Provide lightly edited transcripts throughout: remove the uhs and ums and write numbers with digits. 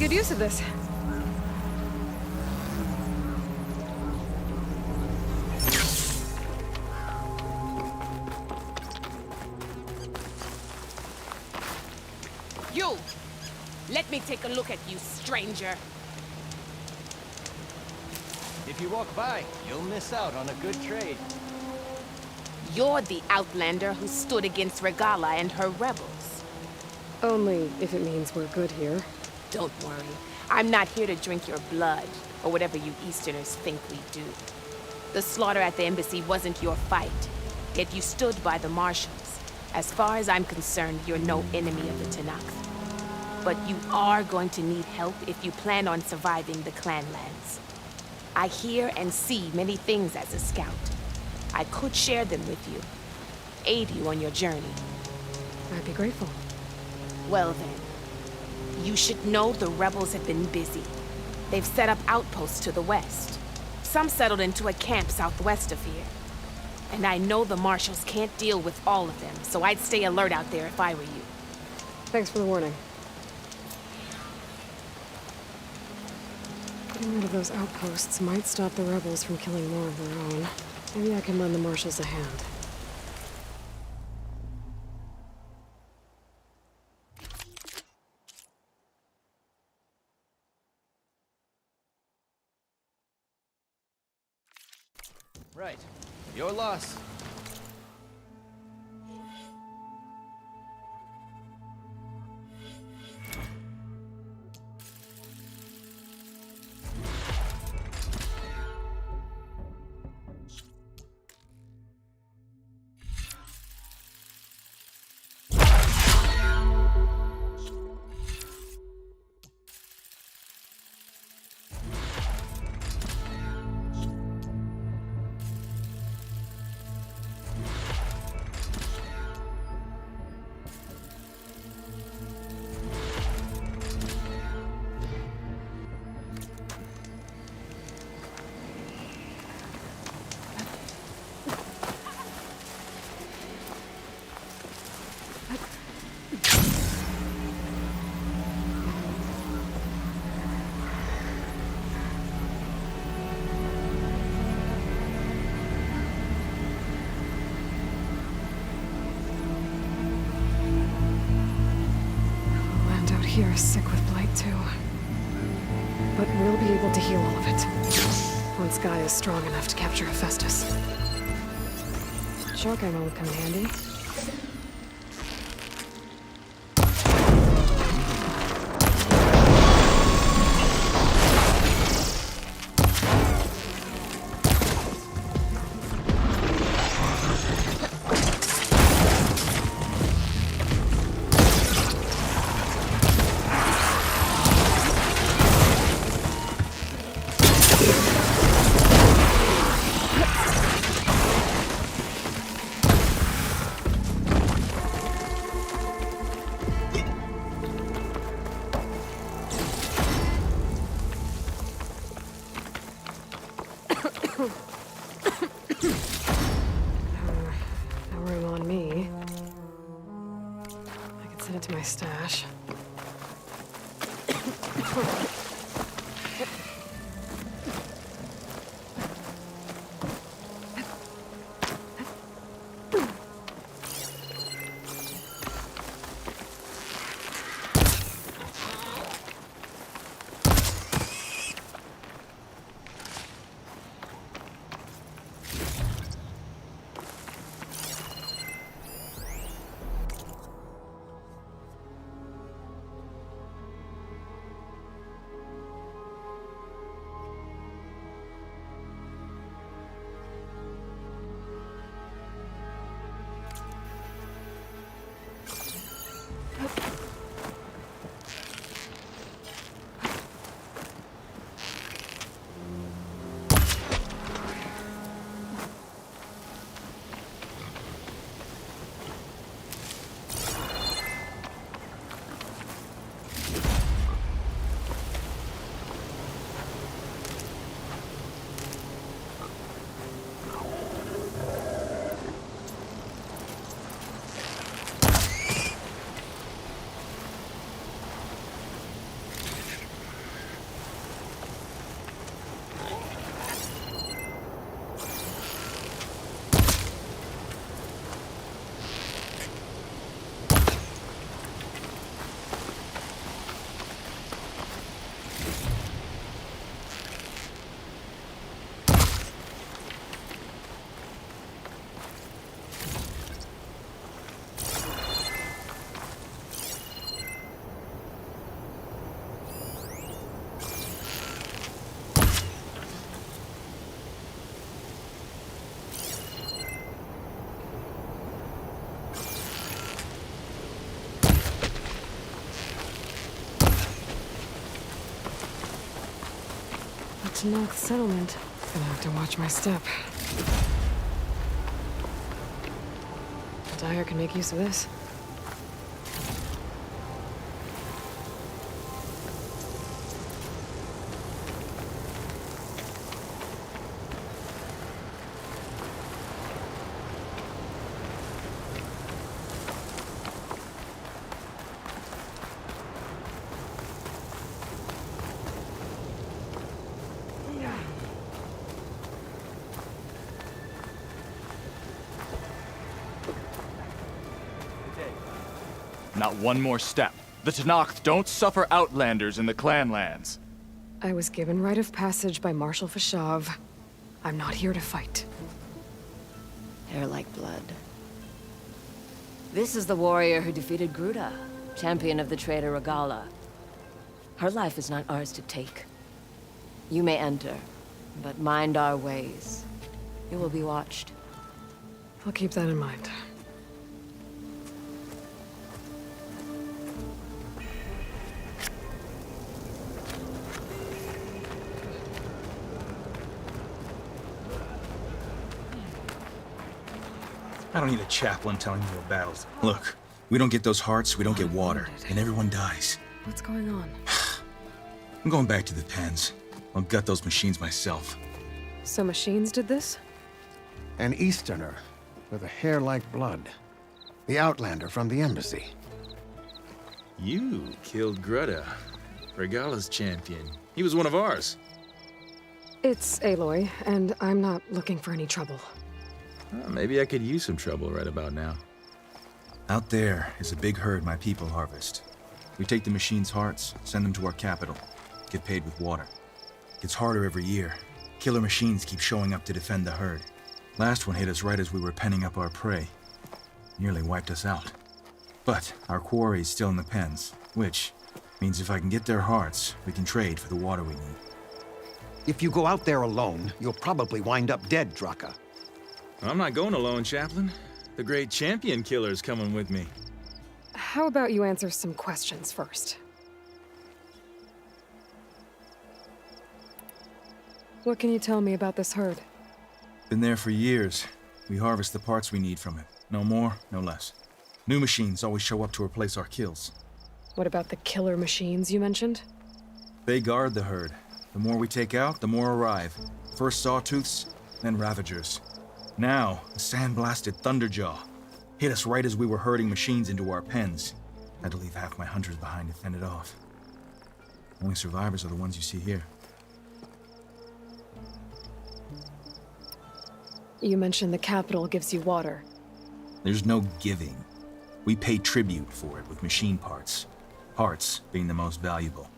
good use of this. You! Let me take a look at you, stranger. If you walk by, you'll miss out on a good trade. You're the outlander who stood against Regalla and her rebels. Only if it means we're good here. Don't worry. I'm not here to drink your blood, or whatever you Easterners think we do. The slaughter at the embassy wasn't your fight, yet you stood by the marshals. As far as I'm concerned, you're no enemy of the Tenakth. But you are going to need help if you plan on surviving the Clanlands. I hear and see many things as a scout. I could share them with you, aid you on your journey. I'd be grateful. Well then, you should know the rebels have been busy. They've set up outposts to the west. Some settled into a camp southwest of here. And I know the marshals can't deal with all of them, so I'd stay alert out there if I were you. Thanks for the warning. Getting rid of those outposts might stop the rebels from killing more of their own. Maybe I can lend the marshals a hand. Right. Your loss. Here is sick with blight too. But we'll be able to heal all of it. Once Gaia is strong enough to capture Hephaestus. Shock ammo will come in handy. No room on me. I could send it to my stash. Tenakth settlement. Gonna have to watch my step. Dyer can make use of this. Not one more step. The Tenakth don't suffer outlanders in the Clanlands. I was given rite of passage by Marshal Fashav. I'm not here to fight. Hair like blood. This is the warrior who defeated Gruta, champion of the traitor Regalla. Her life is not ours to take. You may enter, but mind our ways. You will be watched. I'll keep that in mind. I don't need a chaplain telling me your battles. Look, we don't get those hearts, we don't get water, and everyone dies. What's going on? I'm going back to the pens. I'll gut those machines myself. So machines did this? An Easterner with a hair like blood. The Outlander from the Embassy. You killed Greta, Regalla's champion. He was one of ours. It's Aloy, and I'm not looking for any trouble. Maybe I could use some trouble right about now. Out there is a big herd my people harvest. We take the machines' hearts, send them to our capital, get paid with water. Gets harder every year. Killer machines keep showing up to defend the herd. Last one hit us right as we were penning up our prey. Nearly wiped us out. But our quarry is still in the pens, which means if I can get their hearts, we can trade for the water we need. If you go out there alone, you'll probably wind up dead, Draka. I'm not going alone, Chaplain. The great champion killer's coming with me. How about you answer some questions first? What can you tell me about this herd? Been there for years. We harvest the parts we need from it. No more, no less. New machines always show up to replace our kills. What about the killer machines you mentioned? They guard the herd. The more we take out, the more arrive. First Sawtooths, then Ravagers. Now, a sand-blasted Thunderjaw. Hit us right as we were herding machines into our pens. Had to leave half my hunters behind to fend it off. Only survivors are the ones you see here. You mentioned the capital gives you water. There's no giving. We pay tribute for it with machine parts. Hearts being the most valuable.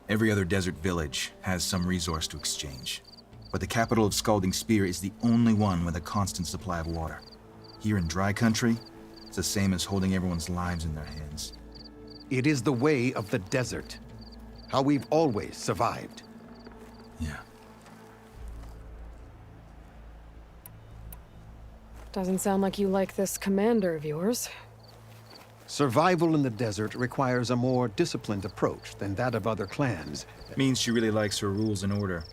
Every other desert village has some resource to exchange. But the capital of Scalding Spear is the only one with a constant supply of water. Here in dry country, it's the same as holding everyone's lives in their hands. It is the way of the desert. How we've always survived. Yeah. Doesn't sound like you like this commander of yours. Survival in the desert requires a more disciplined approach than that of other clans. Means she really likes her rules and order.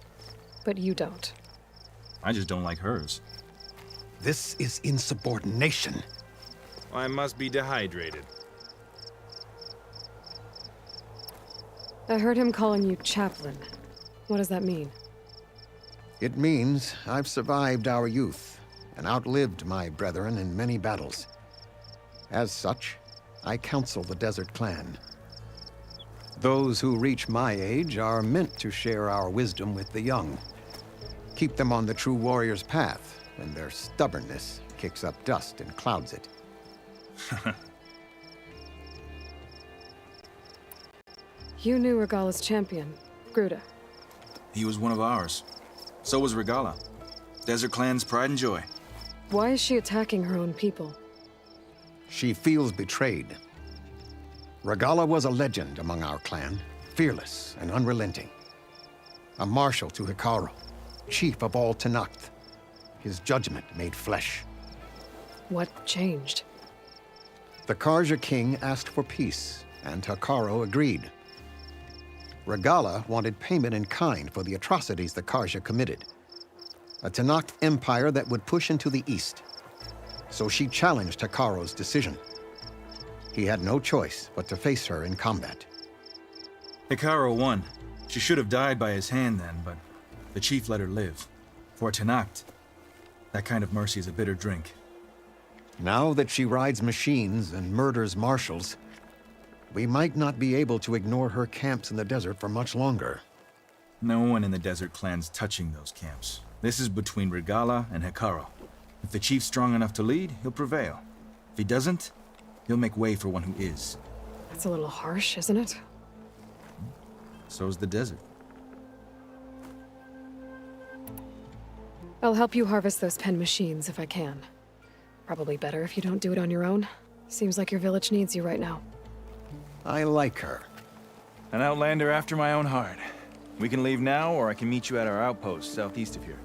But you don't. I just don't like hers. This is insubordination. I must be dehydrated. I heard him calling you chaplain. What does that mean? It means I've survived our youth and outlived my brethren in many battles. As such, I counsel the Desert Clan. Those who reach my age are meant to share our wisdom with the young. Keep them on the true warrior's path when their stubbornness kicks up dust and clouds it. You knew Regalla's champion, Gruta. He was one of ours. So was Regalla. Desert Clan's pride and joy. Why is she attacking her own people? She feels betrayed. Regalla was a legend among our clan, fearless and unrelenting. A marshal to Hekarro, chief of all Tenakth. His judgment made flesh. What changed? The Karja king asked for peace, and Hekarro agreed. Regala wanted payment in kind for the atrocities the Carja committed. A Tenakth empire that would push into the east. So she challenged Hekarro's decision. He had no choice but to face her in combat. Hekarro won. She should have died by his hand then, but the chief let her live. For Tenakth, that kind of mercy is a bitter drink. Now that she rides machines and murders marshals, we might not be able to ignore her camps in the desert for much longer. No one in the Desert Clan's touching those camps. This is between Regala and Hekarro. If the chief's strong enough to lead, he'll prevail. If he doesn't, he'll make way for one who is. That's a little harsh, isn't it? So's the desert. I'll help you harvest those pen machines if I can. Probably better if you don't do it on your own. Seems like your village needs you right now. I like her. An outlander after my own heart. We can leave now, or I can meet you at our outpost southeast of here.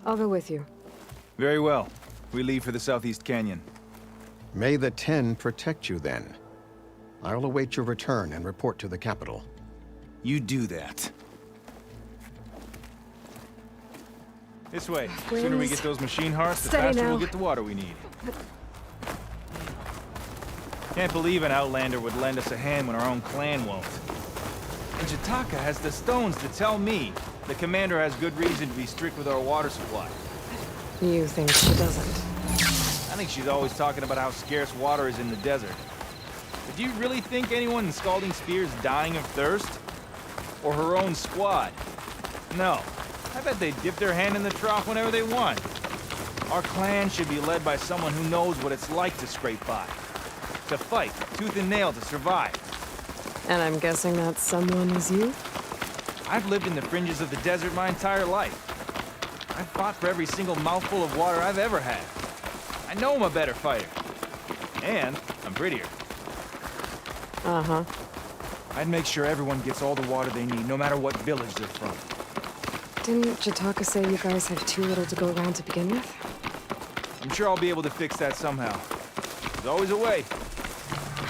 I'll go with you. Very well. We leave for the Southeast Canyon. May the Ten protect you then. I'll await your return and report to the capital. You do that. This way. The sooner we get those machine hearts, the Steady faster now. we'll get the water we need. Can't believe an outlander would lend us a hand when our own clan won't. And Jataka has the stones to tell me the commander has good reason to be strict with our water supply. You think she doesn't? I think she's always talking about how scarce water is in the desert. But do you really think anyone in Scalding Spear is dying of thirst? Or her own squad? No. I bet they dip their hand in the trough whenever they want. Our clan should be led by someone who knows what it's like to scrape by. To fight, tooth and nail to survive. And I'm guessing that someone is you? I've lived in the fringes of the desert my entire life. I've fought for every single mouthful of water I've ever had. I know I'm a better fighter. And I'm prettier. Uh-huh. I'd make sure everyone gets all the water they need, no matter what village they're from. Didn't Jataka say you guys have too little to go around to begin with? I'm sure I'll be able to fix that somehow. There's always a way.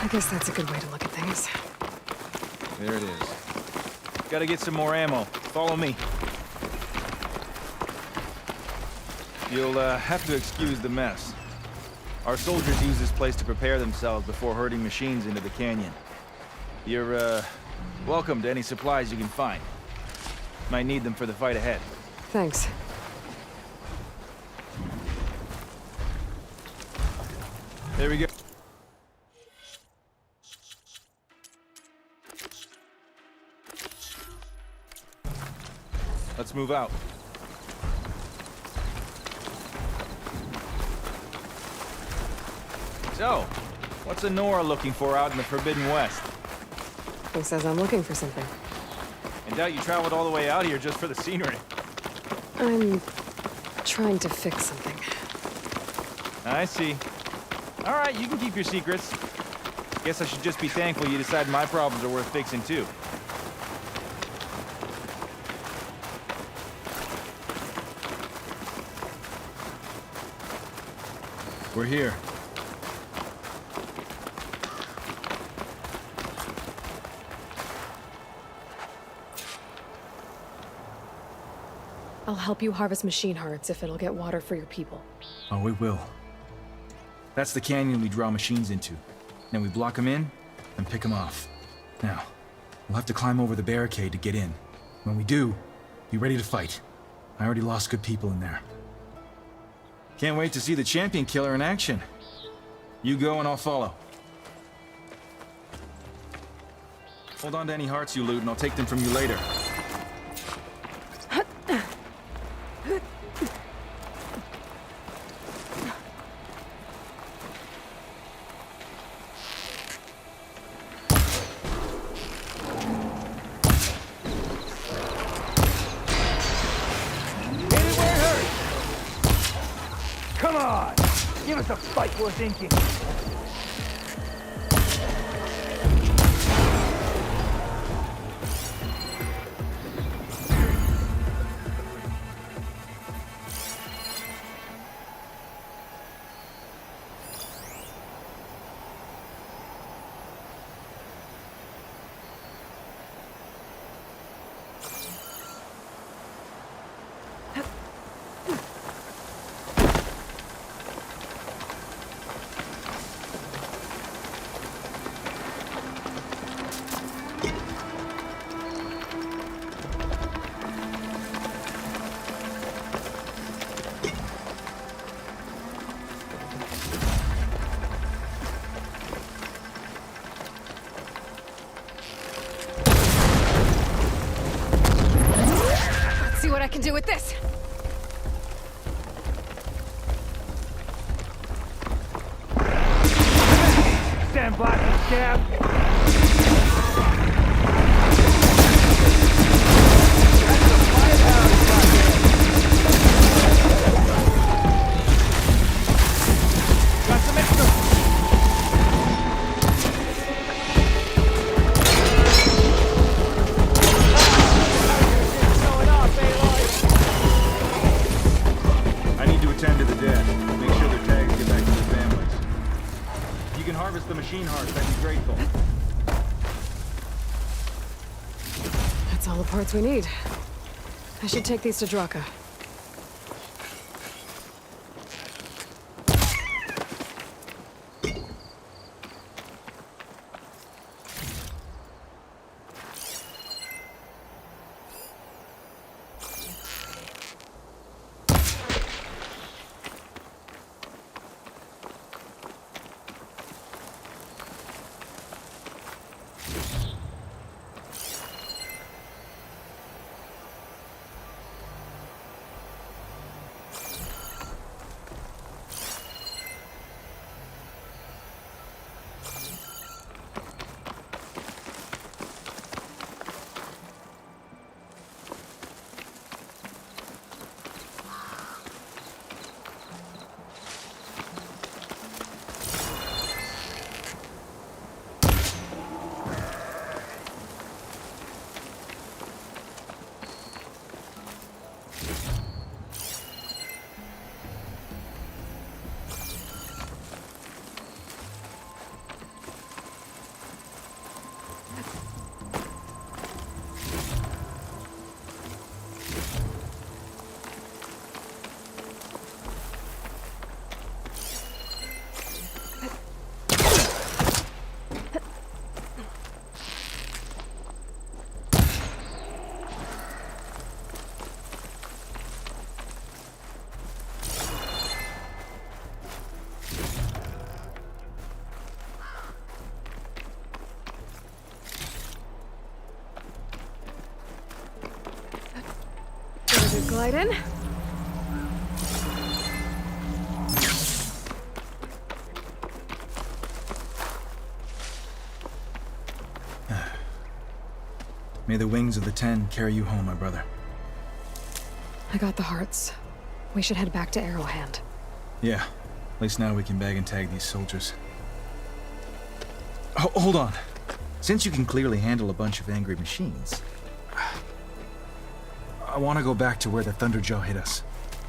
I guess that's a good way to look at things. There it is. Gotta get some more ammo. Follow me. You'll have to excuse the mess. Our soldiers use this place to prepare themselves before herding machines into the canyon. You're, welcome to any supplies you can find. Might need them for the fight ahead. Thanks. There we go. Let's move out. So, what's Anora looking for out in the Forbidden West? Who says I'm looking for something? I doubt you traveled all the way out here just for the scenery. I'm trying to fix something. I see. All right, you can keep your secrets. Guess I should just be thankful you decided my problems are worth fixing too. We're here. I'll help you harvest machine hearts if it'll get water for your people. Oh, we will. That's the canyon we draw machines into. Then we block them in and pick them off. Now, we'll have to climb over the barricade to get in. When we do, be ready to fight. I already lost good people in there. Can't wait to see the champion killer in action. You go and I'll follow. Hold on to any hearts you loot and I'll take them from you later. Come on! Give us a fight worth inking! Cap! Got some extra! I need to attend to the dead. Make sure their tags get back to their families. If you can harvest the machine hearts, I'd be grateful. That's all the parts we need. I should take these to Draka. Glide in. May the wings of the Ten carry you home, my brother. I got the hearts. We should head back to Arrowhand. Yeah. At least now we can bag and tag these soldiers. Hold on. Since you can clearly handle a bunch of angry machines, I want to go back to where the Thunderjaw hit us.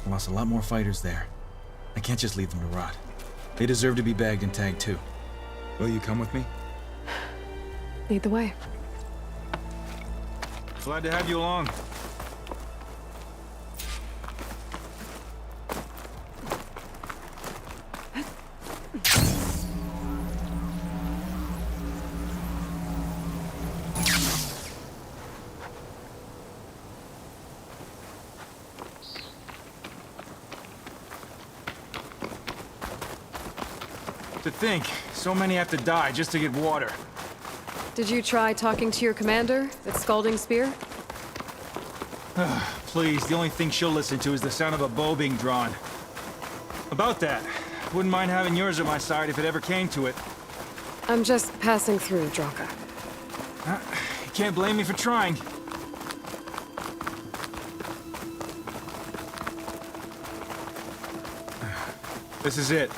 I lost a lot more fighters there. I can't just leave them to rot. They deserve to be bagged and tagged too. Will you come with me? Lead the way. Glad to have you along. To think, so many have to die just to get water. Did you try talking to your commander, that Scalding Spear? Please, the only thing she'll listen to is the sound of a bow being drawn. About that, wouldn't mind having yours at my side if it ever came to it. I'm just passing through, Draka. You can't blame me for trying. This is it.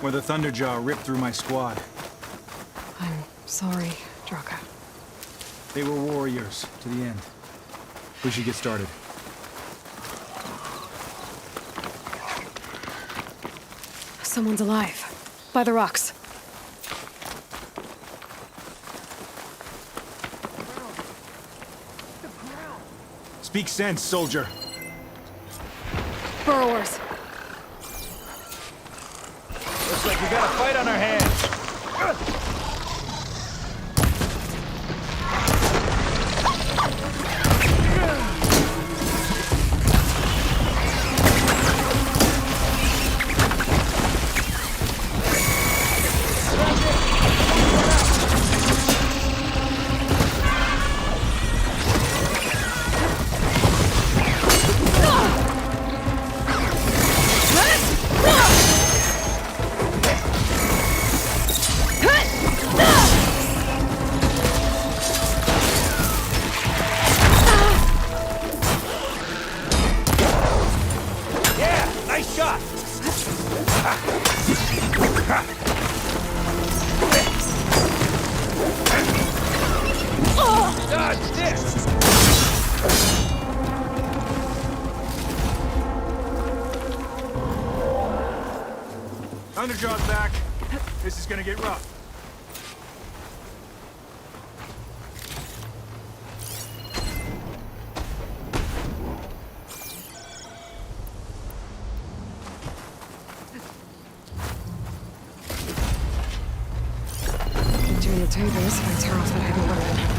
Where the Thunderjaw ripped through my squad. I'm sorry, Draka. They were warriors to the end. We should get started. Someone's alive. By the rocks. Speak sense, soldier. Burrowers. Looks like we got a fight on our hands. shot! Dodge this! Thunderjaw's back. This is gonna get rough. Doing the tables if I tear off that heavy weapon.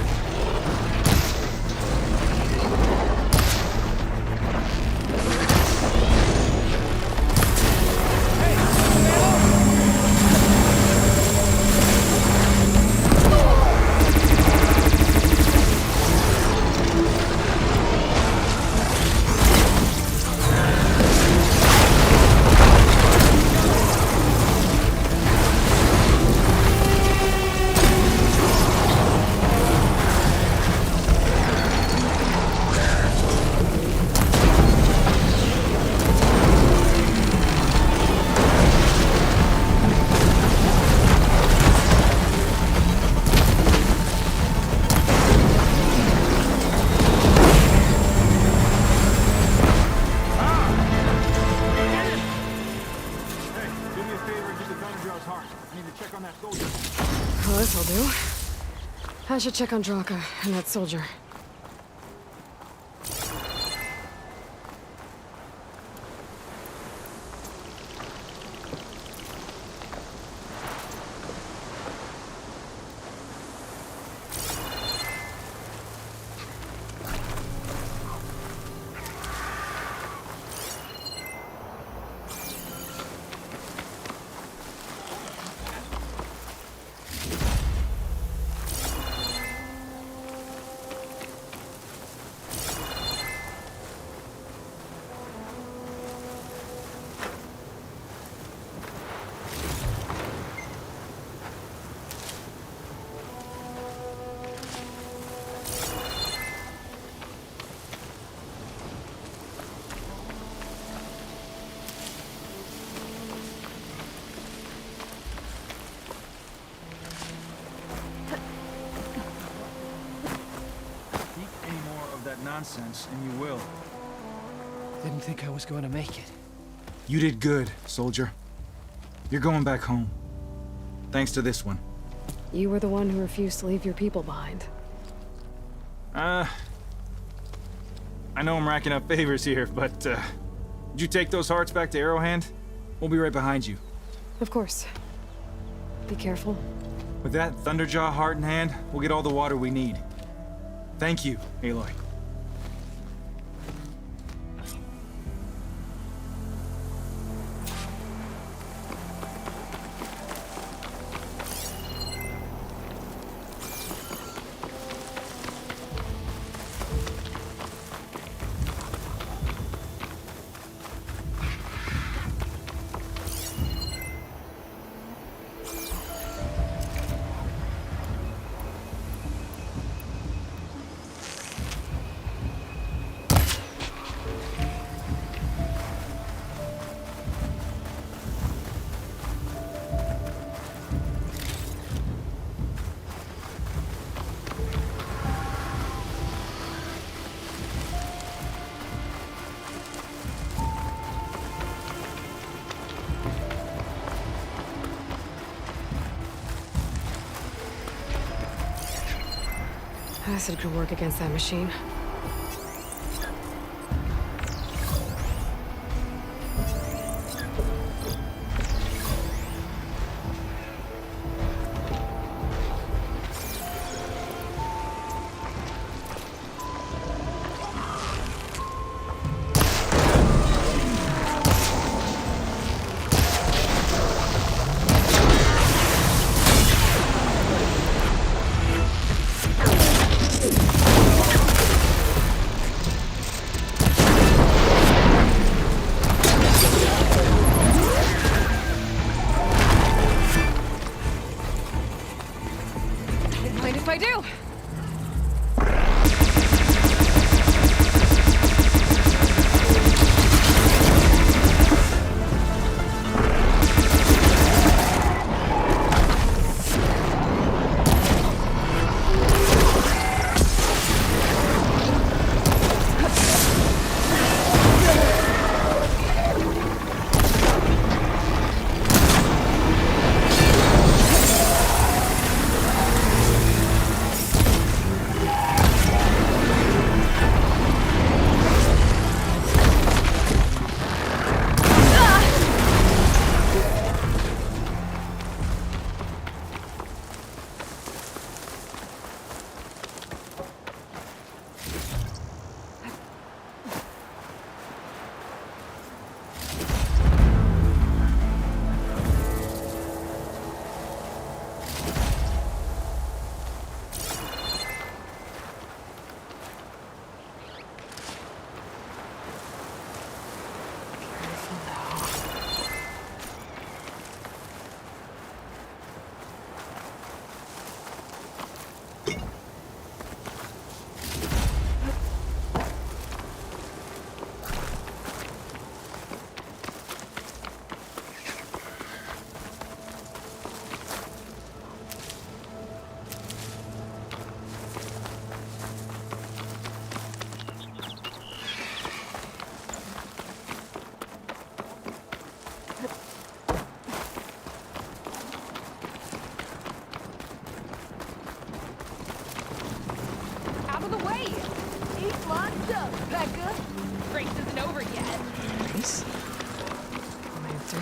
Well, this'll do. I should check on Draka and that soldier. Nonsense, and you will. Didn't think I was going to make it. You did good, soldier. You're going back home. Thanks to this one. You were the one who refused to leave your people behind. I know I'm racking up favors here, but, did you take those hearts back to Arrowhand? We'll be right behind you. Of course. Be careful. With that Thunderjaw heart in hand, we'll get all the water we need. Thank you, Aloy. Acid could work against that machine.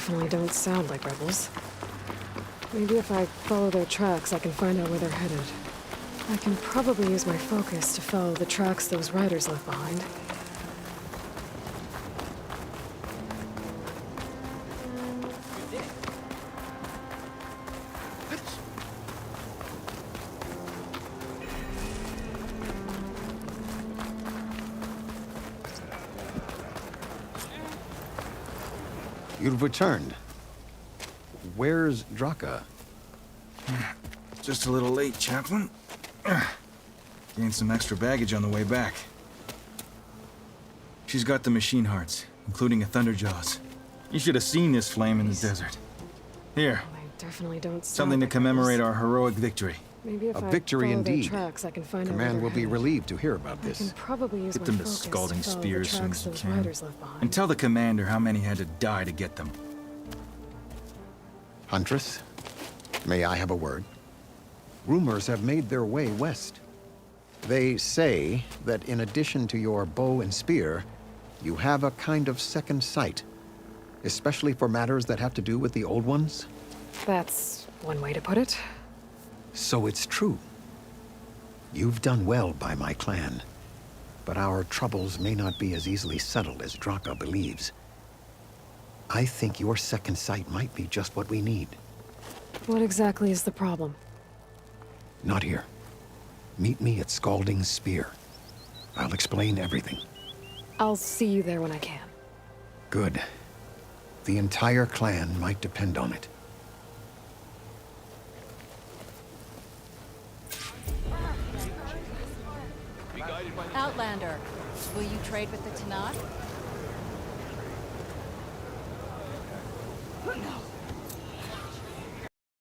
definitely don't sound like rebels. Maybe if I follow their tracks, I can find out where they're headed. I can probably use my focus to follow the tracks those riders left behind. You've returned. Where's Draka? Just a little late, Chaplain. Gained some extra baggage on the way back. She's got the machine hearts, including a Thunderjaws. You should have seen this flame in the desert. Here, They definitely don't sound something to like commemorate rebels. our heroic victory. Maybe if A I victory follow their indeed. tracks, I can find out where Command they're will be headed. relieved to hear about I this. can probably use Get my them to focus scalding to follow spears the soon tracks as you those can. riders left behind. And tell the commander how many had to die to get them. Huntress, may I have a word? Rumors have made their way west. They say that in addition to your bow and spear, you have a kind of second sight, especially for matters that have to do with the old ones. That's one way to put it. So it's true. You've done well by my clan, but our troubles may not be as easily settled as Draka believes. I think your second sight might be just what we need. What exactly is the problem? Not here. Meet me at Scalding Spear. I'll explain everything. I'll see you there when I can. Good. The entire clan might depend on it. Outlander, will you trade with the Tanakh? No.